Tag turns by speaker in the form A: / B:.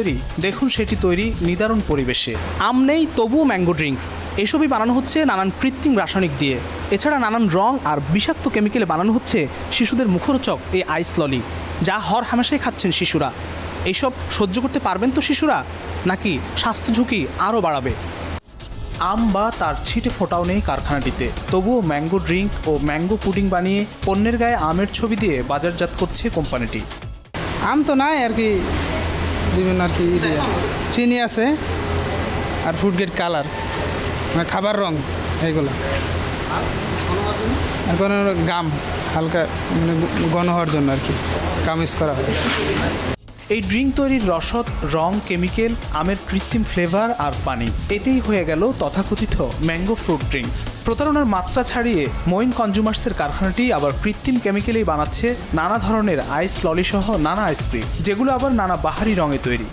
A: তৈরি, দেখুন সেটি তৈরি নিদারুণ পরিবেশে। আম নেই তবুও ম্যাঙ্গো ড্রিঙ্কস, এসবই বানানো হচ্ছে নানান কৃত্রিম রাসায়নিক দিয়ে। এছাড়া নানান রং আর বিষাক্ত কেমিক্যালে বানানো হচ্ছে শিশুদের মুখরোচক এই আইস ললি, যা হরহামেশাই খাচ্ছেন শিশুরা। এইসব সহ্য করতে পারবেন তো শিশুরা, নাকি স্বাস্থ্য ঝুঁকি আরও বাড়াবে? আম বা তার ছিটে ফোটাও নেই কারখানাটিতে, তবুও ম্যাঙ্গো ড্রিঙ্ক ও ম্যাঙ্গো পুডিং বানিয়ে পণ্যের গায়ে আমের ছবি দিয়ে বাজারজাত করছে কোম্পানিটি।
B: আম তো নাই আর কি, বিভিন্ন আর কি চিনি আছে আর ফুড গ্রেড কালার, মানে খাবার রং এইগুলো। আর কোনো গাম হালকা মানে ঘন হওয়ার জন্য আর কি গাম ইউজ করা হয়।
A: এই ড্রিঙ্ক তৈরির রসদ, রং, কেমিক্যাল, আমের কৃত্রিম ফ্লেভার আর পানি, এতেই হয়ে গেল তথাকথিত ম্যাঙ্গো ফ্রুট ড্রিঙ্কস। প্রতারণার মাত্রা ছাড়িয়ে মঈন কনজুমার্সের কারখানাটি আবার কৃত্রিম কেমিক্যালেই বানাচ্ছে নানা ধরনের আইস ললি সহ নানা আইসক্রিম, যেগুলো আবার নানা বাহারি রঙে তৈরি।